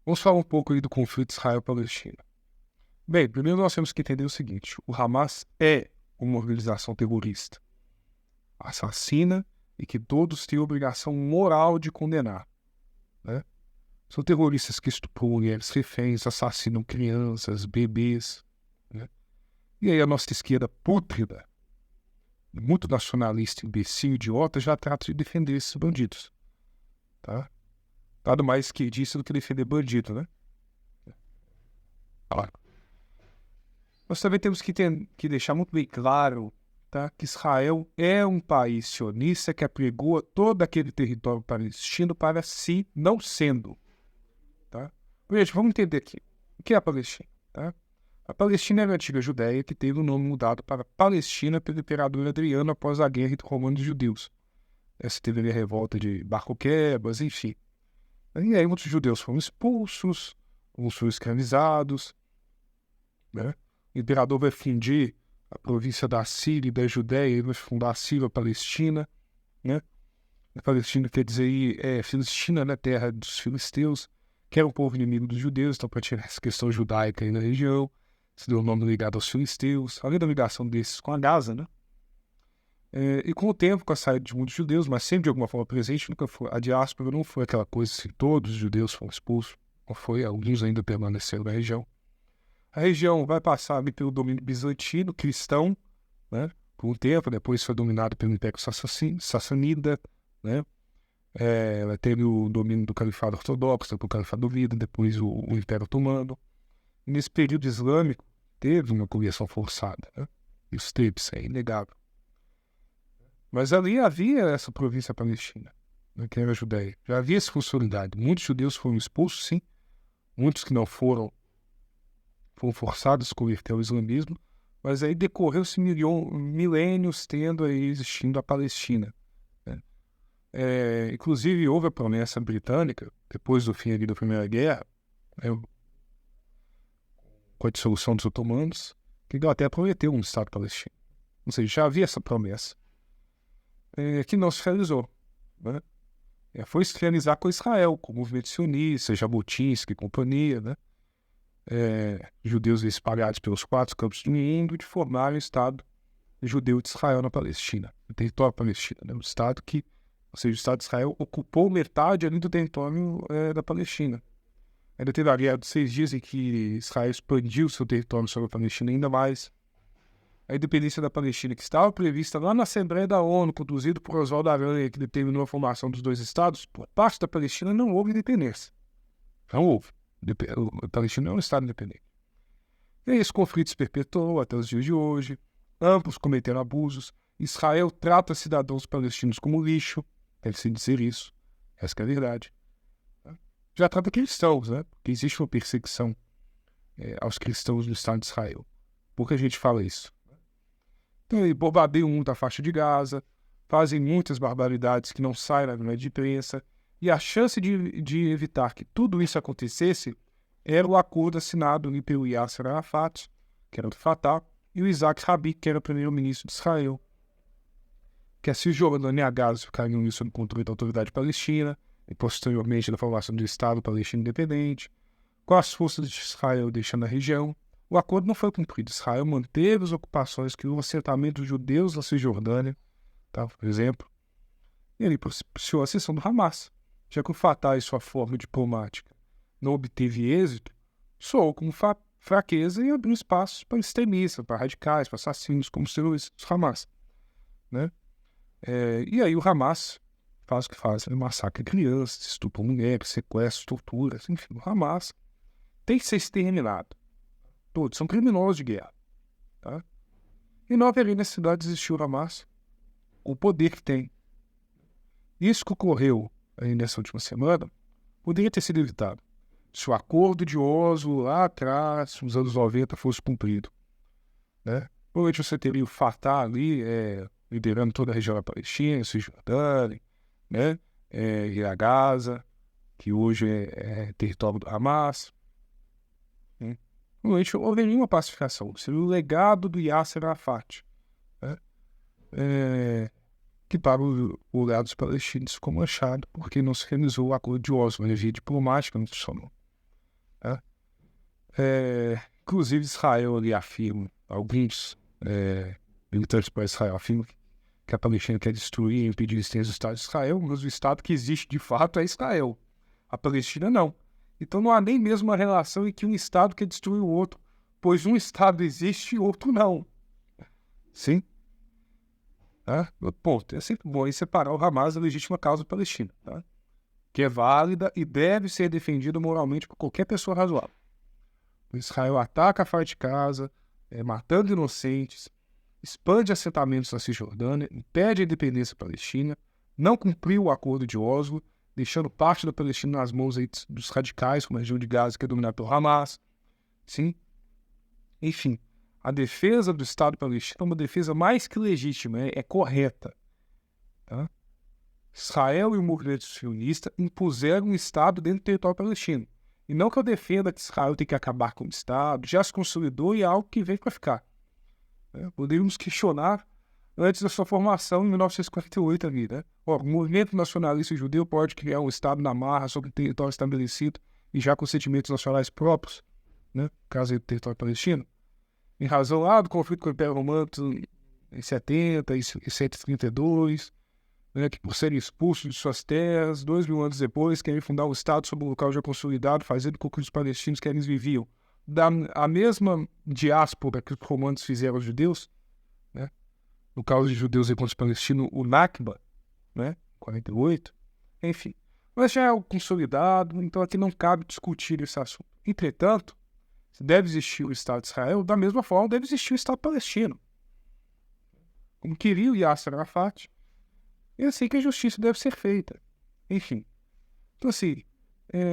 Vamos falar um pouco aí do conflito Israel-Palestina. Bem, primeiro nós temos que entender o seguinte: o Hamas é uma organização terrorista, assassina e que todos têm a obrigação moral de condenar, né? São terroristas que estupram mulheres reféns, assassinam crianças, bebês, né? E aí a nossa esquerda pútrida, muito nacionalista, imbecil, idiota, já trata de defender esses bandidos, tá? Nada mais esquerdista do que defender bandido, né? Claro. Nós também temos que deixar muito bem claro, tá, que Israel é um país sionista que apregou todo aquele território palestino para si, não sendo. Tá? Gente, vamos entender aqui. O que é a Palestina? Tá? A Palestina era a antiga Judéia que teve o nome mudado para Palestina pelo imperador Adriano após a guerra entre romanos e judeus. Essa teve ali a revolta de Bar Quebras, enfim. E aí muitos judeus foram expulsos, alguns foram escravizados, né? O imperador vai fundir a província da Síria e da Judéia, ele vai fundar a Síria, a Palestina, né? A Palestina quer dizer aí, Filistina, né? Terra dos filisteus, que era um povo inimigo dos judeus, então para tirar essa questão judaica aí na região, se deu o nome ligado aos filisteus, além da ligação desses com a Gaza, né? E com o tempo, com a saída de muitos judeus, mas sempre de alguma forma presente, nunca foi, a diáspora não foi aquela coisa assim, todos os judeus foram expulsos, não foi, alguns ainda permaneceram na região. A região vai passar ali pelo domínio bizantino, cristão, né, por um tempo, depois foi dominado pelo Império Sassanida, né, ela teve o domínio do Califado Ortodoxo, do Califado Omeyyado, depois o Império Otomano. E nesse período islâmico, teve uma conversão forçada, né, isso teve, isso é inegável. Mas ali havia essa província palestina, né, que era a Judéia. Já havia essa funcionalidade. Muitos judeus foram expulsos, sim, muitos que não foram forçados a converter ao islamismo, mas aí decorreu-se milênios tendo aí existindo a Palestina, né? Inclusive houve a promessa britânica, depois do fim ali da Primeira Guerra, né, com a dissolução dos otomanos, que a Inglaterra prometeu um Estado palestino. Ou seja, já havia essa promessa, que não se realizou, né? Foi se realizar com Israel, com o movimento sionista, Jabotinsky e companhia, né? Judeus espalhados pelos 4 campos do mundo, de formar o Estado judeu de Israel na Palestina, no território palestino, né? Um Estado que, ou seja, o Estado de Israel ocupou metade ali do território da Palestina. Ainda teve a Guerra dos 6 Dias em que Israel expandiu seu território sobre a Palestina ainda mais. A independência da Palestina, que estava prevista lá na Assembleia da ONU, conduzido por Oswaldo Aranha, que determinou a formação dos 2 estados, por parte da Palestina não houve independência. Não houve. A Palestina é um Estado independente. E esse conflito se perpetuou até os dias de hoje. Ambos cometeram abusos. Israel trata cidadãos palestinos como lixo. Deve-se dizer isso. Essa que é a verdade. Já trata cristãos, né? Porque existe uma perseguição aos cristãos no Estado de Israel. Por que a gente fala isso? Então, eles bombardeiam muito a faixa de Gaza, fazem muitas barbaridades que não saem na grande imprensa, e a chance de evitar que tudo isso acontecesse era o acordo assinado pelo Yasser Arafat, que era do Fatah, e o Isaac Rabin, que era o primeiro-ministro de Israel, que a Cisjordânia e a Gaza ficariam sob controle da autoridade palestina, e posteriormente da formação do Estado palestino independente, com as forças de Israel deixando a região. O acordo não foi cumprido. Israel manteve as ocupações, criou assentamentos judeus na Cisjordânia, tá, por exemplo, e ele propiciou a ascensão do Hamas. Já que o Fatah, em sua forma diplomática, não obteve êxito, soou como fraqueza e abriu espaço para extremistas, para radicais, para assassinos, como os terroristas do Hamas, né? E aí o Hamas faz o que faz, massacra crianças, estupra mulheres, sequestros, torturas, enfim, o Hamas tem que ser exterminado. Todos são criminosos de guerra, tá? E não haveria necessidade de existir o Hamas, o poder que tem. Isso que ocorreu aí nessa última semana poderia ter sido evitado se o acordo de Oslo lá atrás, nos anos 90, fosse cumprido, né? Provavelmente você teria o Fatah ali liderando toda a região da Palestina, Cisjordânia, né? E a Gaza, que hoje é território do Hamas. Provavelmente houveria uma pacificação. Seria o legado do Yasser Arafat, né? Que para o lado dos palestinos ficou manchado porque não se realizou o acordo de Oslo, a via diplomática não funcionou. Tá? Inclusive Israel ali afirma, alguns militantes para Israel afirmam que a Palestina quer destruir e impedir a existência do Estado de Israel, mas o Estado que existe de fato é Israel. A Palestina não. Então não há nem mesmo uma relação em que um Estado quer destruir o outro, pois um Estado existe e outro não. Sim? Tá? Ponto. É sempre bom separar o Hamas da legítima causa palestina, tá? Que é válida e deve ser defendida moralmente por qualquer pessoa razoável. Israel ataca a faixa de Gaza, matando inocentes, expande assentamentos na Cisjordânia, impede a independência palestina, não cumpriu o acordo de Oslo, deixando parte da Palestina nas mãos aí dos radicais, como a região de Gaza, que é dominada pelo Hamas. Sim? Enfim, a defesa do Estado palestino é uma defesa mais que legítima, é correta. Tá? Israel e o movimento sionista impuseram um Estado dentro do território palestino. E não que eu defenda que Israel tem que acabar com o Estado, já se consolidou e é algo que vem para ficar. Poderíamos questionar antes da sua formação em 1948 ali, né? O movimento nacionalista judeu pode criar um Estado na marra sobre o território estabelecido e já com sentimentos nacionais próprios, né? No caso do território palestino. Em razão lá do conflito com o Império Romano em 70 e 132, né, que por serem expulsos de suas terras, 2000 anos depois, querem fundar um Estado sobre um local já consolidado, fazendo com que os palestinos que eles viviam a mesma diáspora que os romanos fizeram aos judeus, né? No caso de judeus e contra os palestinos, o Nakba, né? 48, enfim. Mas já é algo consolidado, então aqui não cabe discutir esse assunto. Entretanto, deve existir o Estado de Israel, da mesma forma deve existir o Estado palestino. Como queria o Yasser Arafat, é assim que a justiça deve ser feita. Enfim. Então, assim,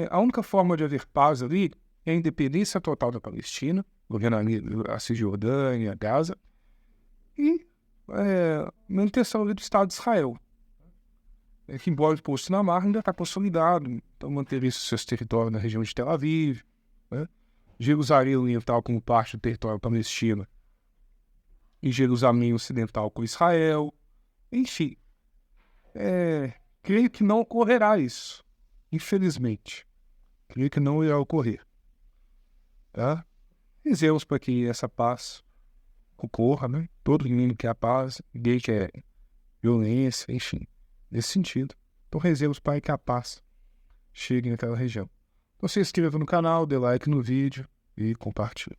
a única forma de haver paz ali é a independência total da Palestina, governando a Cisjordânia, Gaza, e a manutenção do Estado de Israel. Que, embora o posto na marra, ainda está consolidado. Então, manter esses seus territórios na região de Tel Aviv, né? Jerusalém Oriental como parte do território palestino e Jerusalém Ocidental com Israel. Enfim. Creio que não ocorrerá isso, infelizmente. Creio que não irá ocorrer. Tá? Rezemos para que essa paz ocorra, né? Todo mundo quer a paz, ninguém quer violência, enfim, nesse sentido. Então rezemos para que a paz chegue naquela região. Então se inscreva no canal, dê like no vídeo e compartilhe.